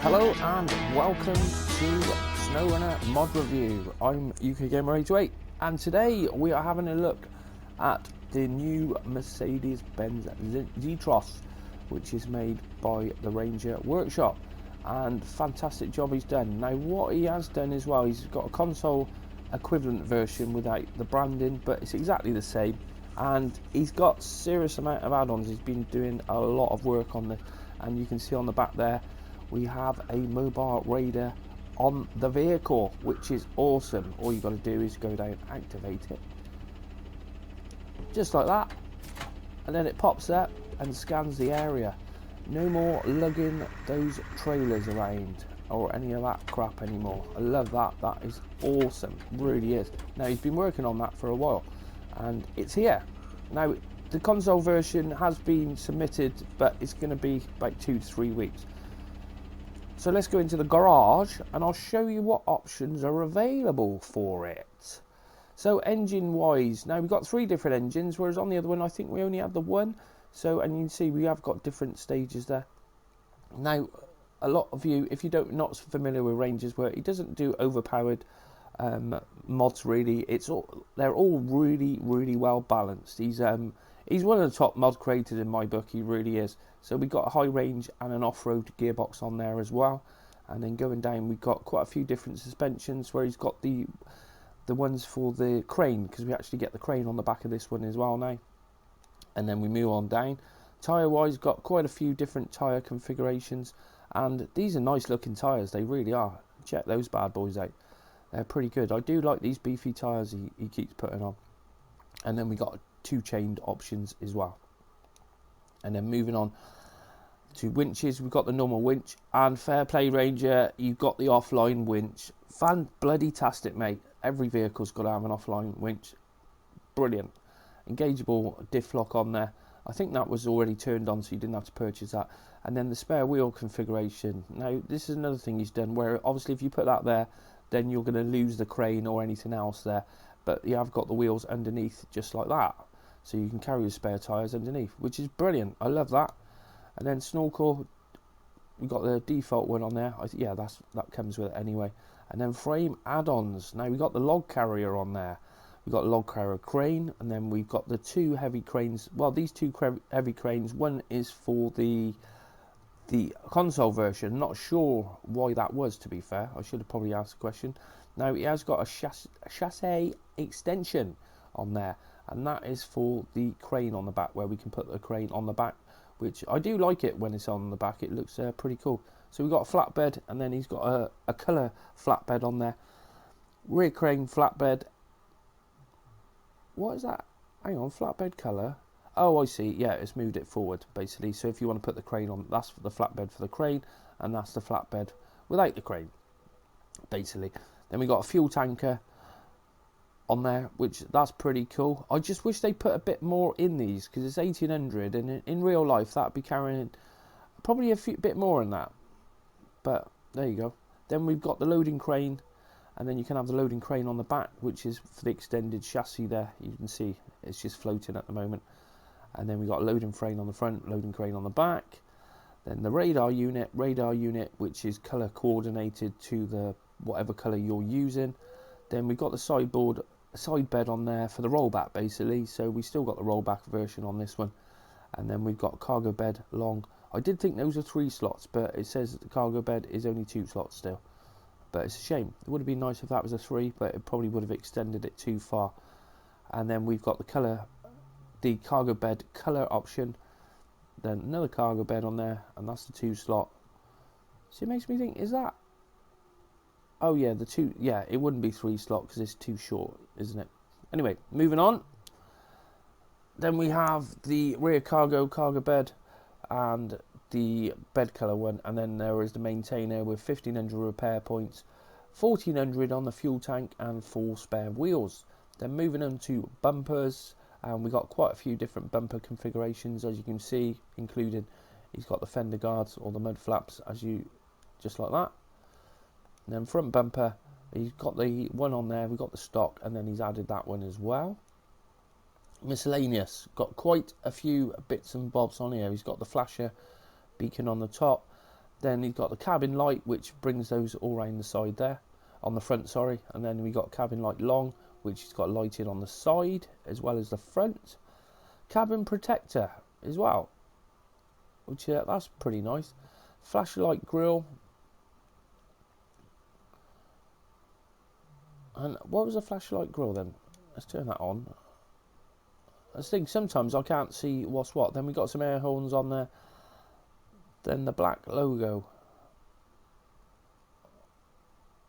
Hello and welcome to Snowrunner Mod Review. I'm UK Gamer 828 and today we are having a look at the new Mercedes-Benz Zentos, which is made by the RNG Workshop, and fantastic job he's done. Now what he has done as well, he's got a console equivalent version without the branding, but it's exactly the same, and he's got serious amount of add-ons. He's been doing a lot of work on this, and you can see on the back there we have a mobile radar on the vehicle, which is awesome. All you got to do is go down, activate it, just like that, and then it pops up and scans the area. No more lugging those trailers around or any of that crap anymore. I love that. That is awesome, really is. Now he's been working on that for a while and it's here now. The console version has been submitted, but it's going to be about 2 to 3 weeks. So let's go into the garage and I'll show you what options are available for it. So engine wise, now we've got 3 different engines, whereas on the other one I think we only had the one. So, and you can see we have got different stages there. Now a lot of you, if you not familiar with Ranger's work, he doesn't do overpowered mods really. They're all really well balanced. He's one of the top mod creators in my book, he really is. So we got a high range and an off-road gearbox on there as well. And then going down, we've got quite a few different suspensions, where he's got the ones for the crane, because we actually get the crane on the back of this one as well now. And then we move on down. Tyre wise, got quite a few different tyre configurations, and these are nice looking tyres, they really are. Check those bad boys out, they're pretty good. I do like these beefy tyres he keeps putting on. And then we got 2 chained options as well. And then moving on to winches, we've got the normal winch, and fair play Ranger, you've got the offline winch. Fan bloody tastic, mate. Every vehicle's got to have an offline winch. Brilliant. Engageable diff lock on there. I think that was already turned on, so you didn't have to purchase that. And then the spare wheel configuration. Now this is another thing he's done, where obviously if you put that there, then you're going to lose the crane or anything else there. But you have got the wheels underneath just like that, so you can carry your spare tyres underneath, which is brilliant. I love that. And then snorkel, we've got the default one on there. Yeah, that comes with it anyway. And then frame add-ons. Now we've got the log carrier on there. We've got a log carrier crane, and then we've got the 2 heavy cranes. Well, these 2 heavy cranes, one is for the console version. Not sure why that was, to be fair. I should have probably asked the question. Now he has got a chassis extension on there, and that is for the crane on the back, where we can put the crane on the back, which I do like it when it's on the back. It looks pretty cool. So we've got a flatbed, and then he's got a colour flatbed on there. Rear crane flatbed. What is that? Hang on, flatbed colour. Oh, I see. Yeah, it's moved it forward, basically. So if you want to put the crane on, that's for the flatbed for the crane, and that's the flatbed without the crane, basically. Then we got a fuel tanker on there, which that's pretty cool. I just wish they put a bit more in these, because it's 1800, and in real life that'd be carrying probably a bit more than that. But there you go. Then we've got the loading crane, and then you can have the loading crane on the back, which is for the extended chassis there. You can see it's just floating at the moment. And then we got a loading crane on the front, loading crane on the back. Then the radar unit, which is colour coordinated to the whatever colour you're using. Then we've got the side bed on there for the rollback, basically. So we still got the rollback version on this one. And then we've got cargo bed long. I did think those are 3 slots, but it says that the cargo bed is only 2 slots still. But it's a shame. It would have been nice if that was a 3, but it probably would have extended it too far. And then we've got the cargo bed colour option. Then another cargo bed on there, and that's the 2 slot. So it makes me think, is that? Oh yeah, the 2. Yeah, it wouldn't be 3 slot because it's too short, isn't it? Anyway, moving on. Then we have the rear cargo bed and the bed colour one, and then there is the maintainer with 1500 repair points, 1400 on the fuel tank, and 4 spare wheels. Then moving on to bumpers, and we got quite a few different bumper configurations, as you can see, including he's got the fender guards or the mud flaps, just like that. And then front bumper, he's got the one on there, we've got the stock, and then he's added that one as well. Miscellaneous, got quite a few bits and bobs on here. He's got the flasher beacon on the top, Then you've got the cabin light, which brings those all around the side there, on the front, sorry. And then we got cabin light long, which has got lighting on the side as well as the front. Cabin protector as well, which that's pretty nice. Flashlight grille. And what was a flashlight grille then? Let's turn that on. I think sometimes I can't see what's what. Then we got some air horns on there. Then the black logo.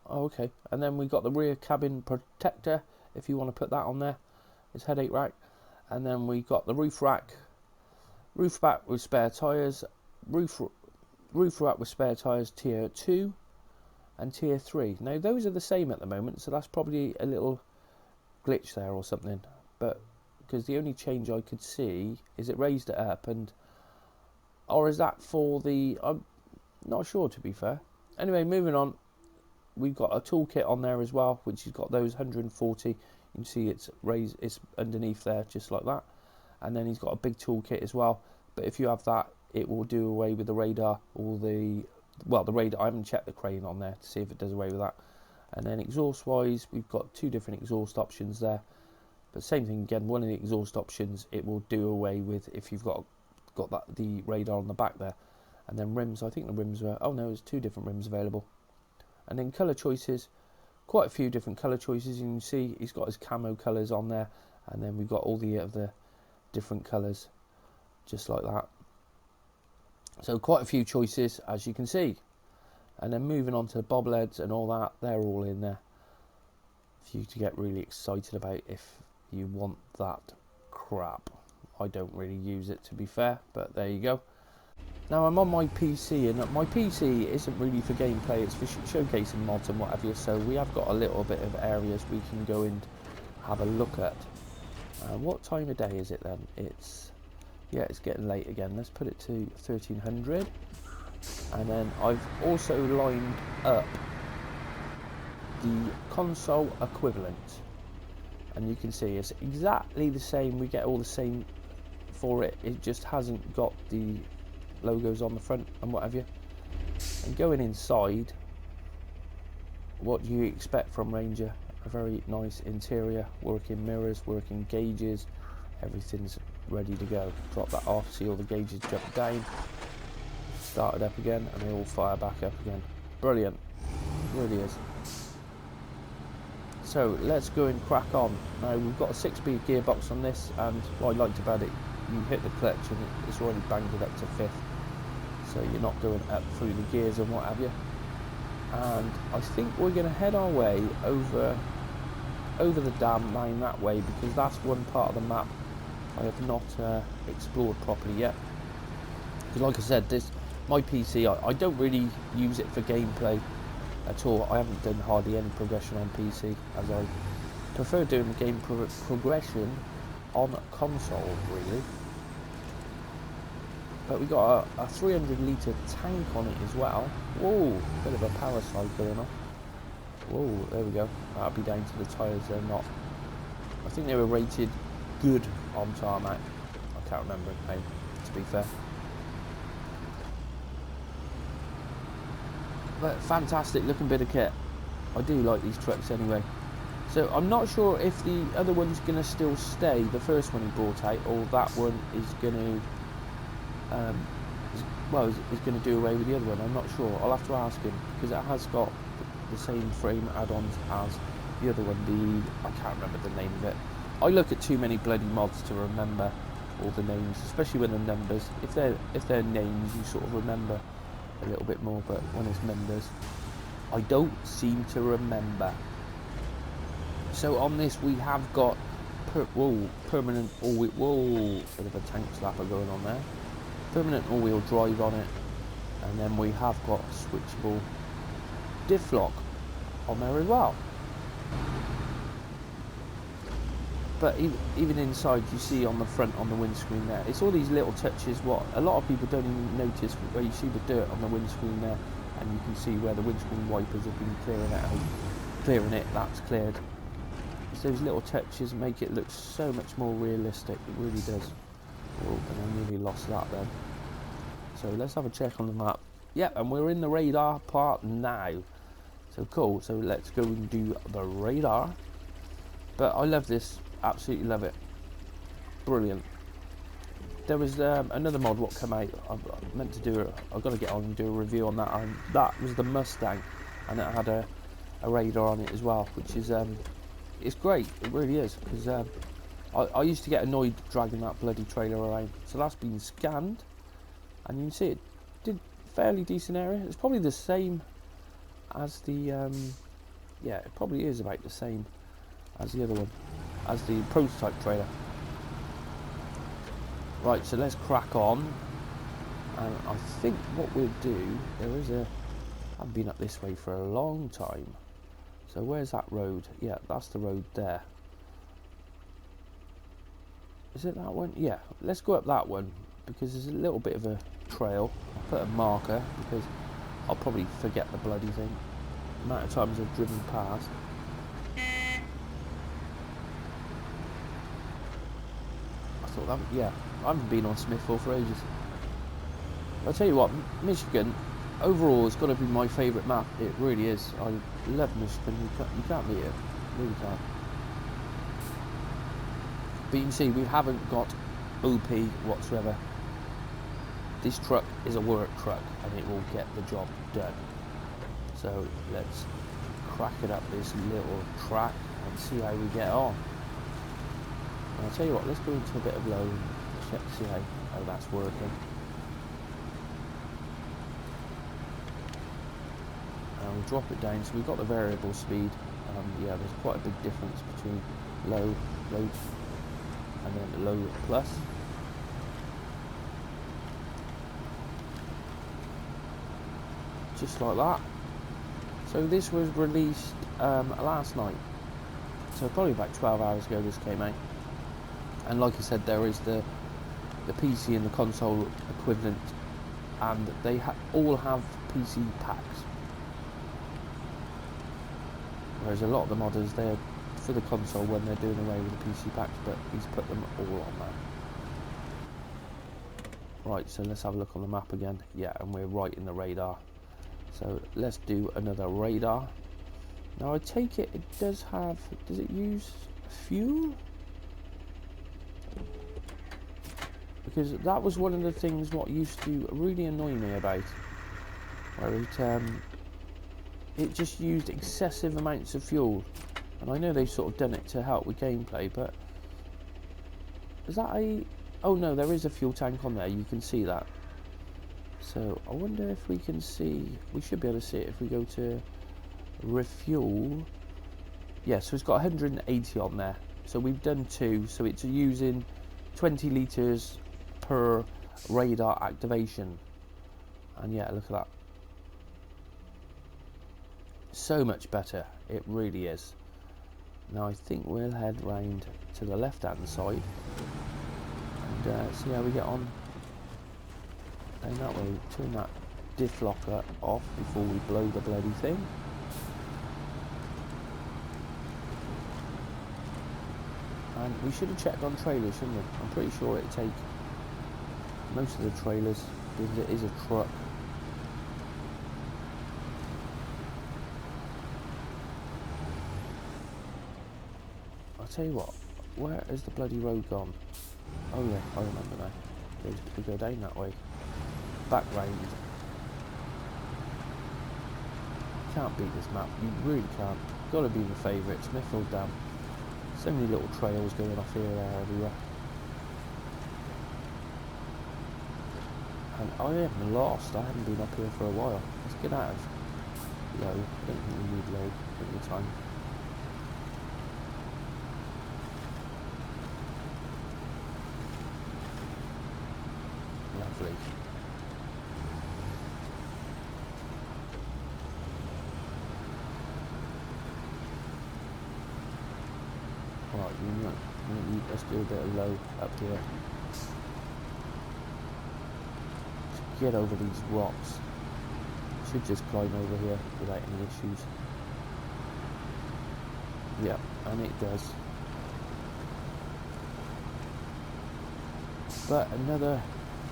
Oh, okay. And then we got the rear cabin protector, if you want to put that on there. It's headache rack. And then we got the roof rack with spare tyres, roof rack with spare tyres tier 2 and tier 3. Now those are the same at the moment, so that's probably a little glitch there or something. But because the only change I could see is it raised it up, and or is that for the? I'm not sure, to be fair. Anyway, moving on. We've got a toolkit on there as well, which has got those 140. You can see it's raised, it's underneath there, just like that. And then he's got a big toolkit as well. But if you have that, it will do away with the radar or the radar. I haven't checked the crane on there to see if it does away with that. And then exhaust wise, we've got 2 different exhaust options there. But same thing again. One of the exhaust options it will do away with if you've got the radar on the back there. And then rims. I think the rims were. Oh no, there's 2 different rims available. And then colour choices, quite a few different colour choices. You can see he's got his camo colours on there, and then we've got all the other different colours, just like that. So quite a few choices, as you can see. And then moving on to the bobbleheads and all that, they're all in there for you to get really excited about if you want that crap. I don't really use it, to be fair, but there you go. Now I'm on my PC, and my PC isn't really for gameplay, it's for showcasing mods and whatever, so we have got a little bit of areas we can go and have a look at. What time of day is it then? It's getting late again. Let's put it to 1300. And then I've also lined up the console equivalent, and you can see it's exactly the same. We get all the same for it, it just hasn't got the logos on the front and what have you. And going inside, what do you expect from Ranger? A very nice interior, working mirrors, working gauges, everything's ready to go. Drop that off, see all the gauges jump down, start it up again, and they all fire back up again. Brilliant, it really is. So let's go and crack on. Now we've got a 6-speed gearbox on this, and what I liked about it, you hit the clutch and it's already banged it up to 5th, so you're not going up through the gears and what have you. And I think we're going to head our way over the dam line that way, because that's one part of the map I have not explored properly yet. Because like I said, my PC, I don't really use it for gameplay at all. I haven't done hardly any progression on PC, as I prefer doing the game progression on console, really. But we got a 300 litre tank on it as well. Whoa, bit of a power slide going on. Whoa, there we go. That'll be down to the tyres. They're not, I think they were rated good on tarmac. I can't remember now, to be fair. But fantastic looking bit of kit. I do like these trucks anyway. So I'm not sure if the other one's going to still stay, the first one he brought out, or that one is going to, is going to do away with the other one. I'm not sure. I'll have to ask him, because it has got the same frame add-ons as the other one. I can't remember the name of it. I look at too many bloody mods to remember all the names, especially when the numbers. If they're names, you sort of remember a little bit more, but when it's numbers, I don't seem to remember. So on this we have got permanent all-wheel, bit of a tank slapper going on there. Permanent all-wheel drive on it, and then we have got switchable diff lock on there as well. But even inside, you see on the front, on the windscreen there, it's all these little touches what a lot of people don't even notice, where you see the dirt on the windscreen there, and you can see where the windscreen wipers have been clearing it, that's cleared. It's those little touches make it look so much more realistic, it really does. Oh, and I nearly lost that then. So let's have a check on the map. Yeah, and we're in the radar part now. So cool, so let's go and do the radar. But I love this, absolutely love it. Brilliant. There was another mod what came out. I meant to do I've got to get on and do a review on that. That was the Mustang, and it had a radar on it as well, which is it's great. It really is, because I used to get annoyed dragging that bloody trailer around. So that's been scanned, and you can see it did fairly decent area. It's probably the same as the yeah, it probably is about the same as the other one, as the prototype trailer. Right, so let's crack on. And I think what we'll do, I haven't been up this way for a long time. So where's that road? Yeah, that's the road there. Is it that one? Yeah, let's go up that one, because there's a little bit of a trail. I'll put a marker, because I'll probably forget the bloody thing. The amount of times I've driven past. I thought that, yeah, I haven't been on Smithville for ages. I'll tell you what, Michigan, overall, has got to be my favourite map. It really is. I love Michigan. You can't beat it. You really can't. But you can see we haven't got OP whatsoever. This truck is a work truck, and it will get the job done. So let's crack it up this little track and see how we get on. And I'll tell you what, let's go into a bit of low and check to see how that's working. And we'll drop it down, so we've got the variable speed. Yeah, there's quite a big difference between low, and then low plus. Just like that. So this was released last night, so probably about 12 hours ago this came out. And like I said, there is the PC and the console equivalent, and they all have PC packs. Whereas a lot of the modders, they're for the console when they're doing away with the PC packs, but he's put them all on there. Right, so let's have a look on the map again. Yeah, and we're right in the radar. So let's do another radar. Now I take it does it use fuel? Because that was one of the things what used to really annoy me about, where it just used excessive amounts of fuel. And I know they've sort of done it to help with gameplay, but is that oh no, there is a fuel tank on there, you can see that. So I wonder if we can see, we should be able to see it if we go to refuel. Yeah, so it's got 180 on there. So we've done 2, so it's using 20 litres per radar activation. And yeah, look at that. So much better, it really is. Now I think we'll head round to the left hand side and see how we get on down that way. Turn that diff locker off before we blow the bloody thing. And we should have checked on trailers, shouldn't we? I'm pretty sure it'd take most of the trailers, because it is a truck. I'll tell you what, where is the bloody road gone? Oh yeah, I remember now. We go down that way. Back round. Can't beat this map, you really can't. Gotta be the favourite, Smithville Dam. So many little trails going off here, there, everywhere. And I am lost, I haven't been up here for a while. Let's get out of low, don't think we need low, plenty of time. Lovely. Right, let's do a bit of low up here. Get over these rocks. Should just climb over here without any issues. Yeah, and it does. But another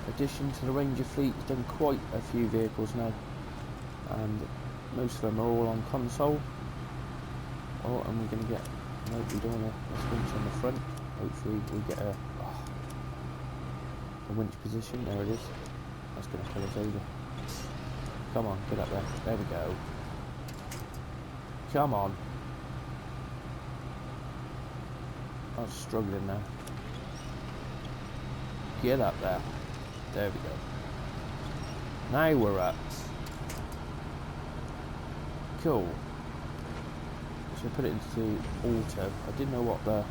addition to the Ranger fleet. He's done quite a few vehicles now, and most of them are all on console. Oh, and we're going to get, nope, we don't want a winch on the front. Hopefully we get a winch position. There it is. That's going to pull us over. Come on, get up there. There we go. Come on. I was struggling now. Get up there. There we go. Now we're up. Cool. So put it into auto. I didn't know what the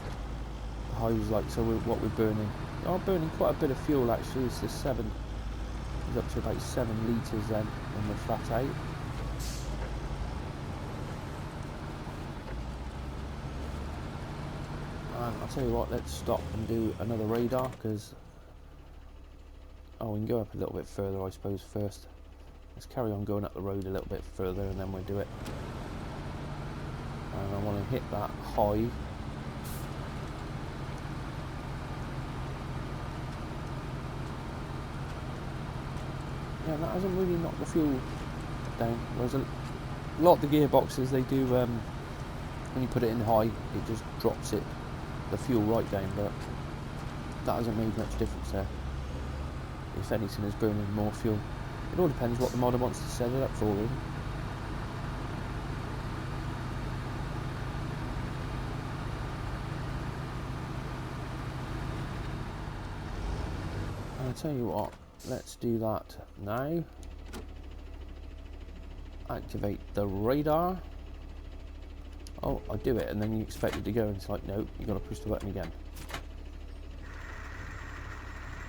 high was like, so what we're burning. I'm burning quite a bit of fuel actually. It's this 7. It's up to about 7 litres then when we're flat out. And I'll tell you what, let's stop and do another radar, because we can go up a little bit further I suppose first. Let's carry on going up the road a little bit further and then we'll do it. And I want to hit that high. Yeah, that hasn't really knocked the fuel down. Whereas a lot of the gearboxes, they do, when you put it in high, it just drops it, the fuel right down, but that hasn't made much difference there. If anything, is burning more fuel. It all depends what the modder wants to set it up for, really. I'll tell you what, let's do that now. Activate the radar. Oh, I do it and then you expect it to go and it's like, no, you got to push the button again.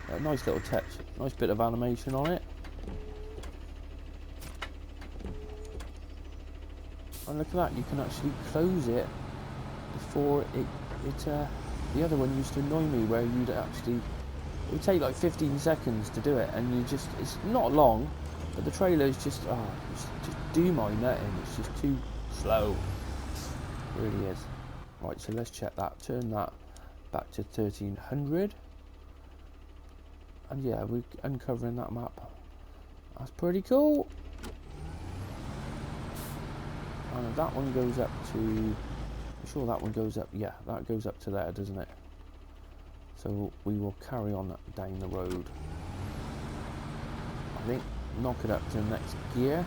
A nice little touch, nice bit of animation on it. And look at that, you can actually close it before it the other one used to annoy me where you'd actually, it would take like 15 seconds to do it, and you just, it's not long, but the trailer is just, just do my nutting, it's just too slow. It really is. Right, so let's check that, turn that back to 1300. And yeah, we're uncovering that map. That's pretty cool. And that one goes up to, I'm sure that one goes up, yeah, that goes up to there, doesn't it? So we will carry on down the road. I think, knock it up to the next gear.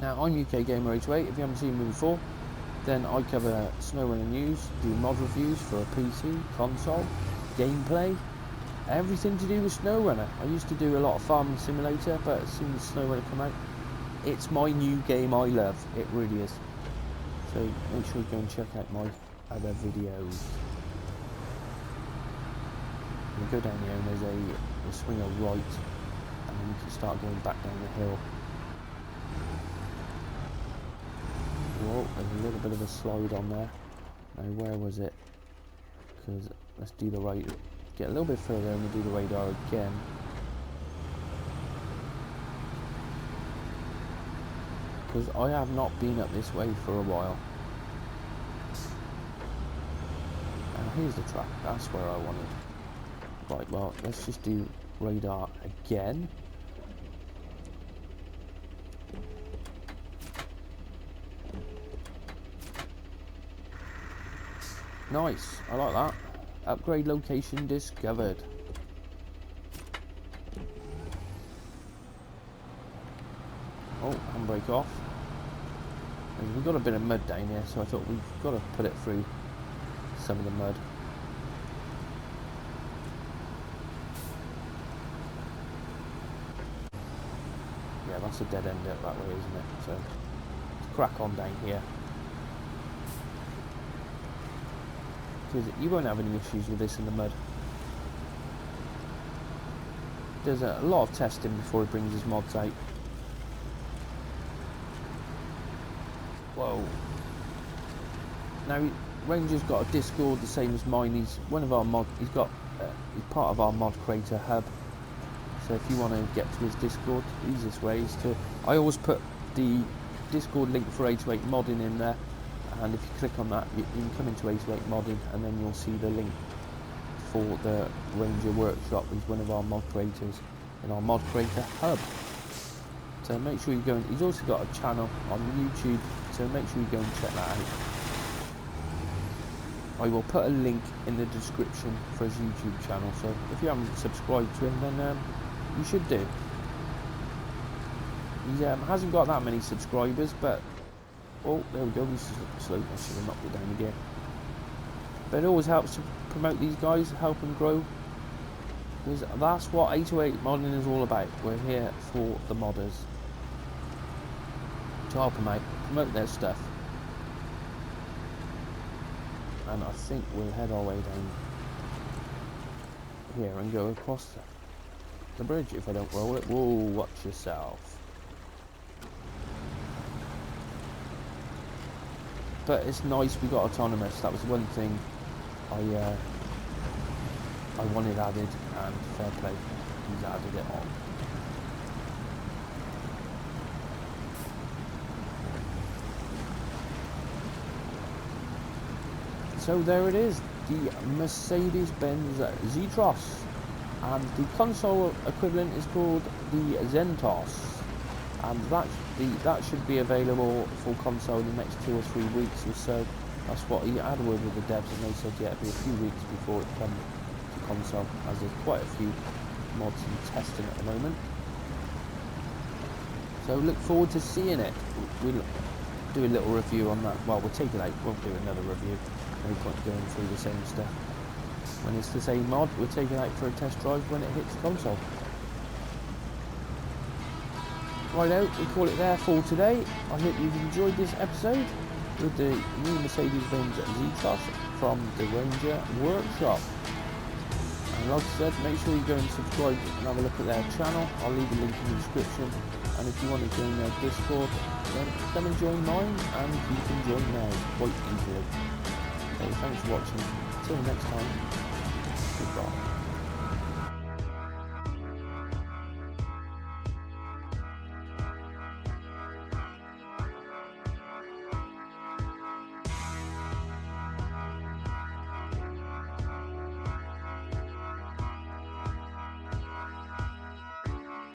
Now, I'm UK Gamer 808. If you haven't seen me before, then I cover Snowrunner news, do mod reviews for a PC, console, gameplay, everything to do with Snowrunner. I used to do a lot of Farming Simulator, but as soon as Snowrunner come out, it's my new game I love. It really is. So make sure you go and check out my other videos. We go down here and there's a swinger right, and then you can start going back down the hill. Whoa, there's a little bit of a slide on there. Now where was it? Because let's do the right, get a little bit further and we'll do the radar again. Because I have not been up this way for a while. And here's the track, that's where I wanted. Right, well, let's just do radar again. Nice, I like that. Upgrade location discovered. Oh, handbrake off. And we've got a bit of mud down here, so I thought we've got to put it through some of the mud. Yeah, that's a dead end out that way, isn't it? So let's crack on down here. Because you won't have any issues with this in the mud. There's a lot of testing before he brings his mods out. Whoa. Now, Ranger's got a Discord the same as mine. He's one of our mod. He's part of our mod creator hub. So if you want to get to his Discord, the easiest way is to. I always put the Discord link for 808 modding in there, and if you click on that, you can come into 808 modding, and then you'll see the link for the RNG Workshop. He's one of our mod creators in our mod creator hub. So make sure you go and he's also got a channel on YouTube, so make sure you go and check that out. I will put a link in the description for his YouTube channel, so if you haven't subscribed to him, then you should do. He hasn't got that many subscribers, but oh, there we go. He's slow. I should have knocked it down again. But it always helps to promote these guys, help them grow. Because that's what 808 modding is all about. We're here for the modders to help them out, promote their stuff. And I think we'll head our way down here and go across the bridge if I don't roll it. Whoa, watch yourself. But it's nice we got autonomous. That was one thing I wanted added, and fair play, he's added it on. So there it is, the Mercedes-Benz Zentos, and the console equivalent is called the Zentos, and that should be available for console in the next 2 or 3 weeks or so. That's what he had word with the devs, and they said yeah, it'll be a few weeks before it comes to console, as there's quite a few mods in testing at the moment. So look forward to seeing it. We'll do a little review on that. Well, we'll take it out, won't do another review. No point going through the same stuff. When it's the same mod, we'll take it out for a test drive when it hits console. Righto, we call it there for today. I hope you've enjoyed this episode with the new Mercedes-Benz Zentos from the RNG Workshop. And like I said, make sure you go and subscribe and have a look at their channel. I'll leave a link in the description. And if you want to join their Discord, then come and join mine, and you can join theirs quite easily. So thanks for watching. Till next time.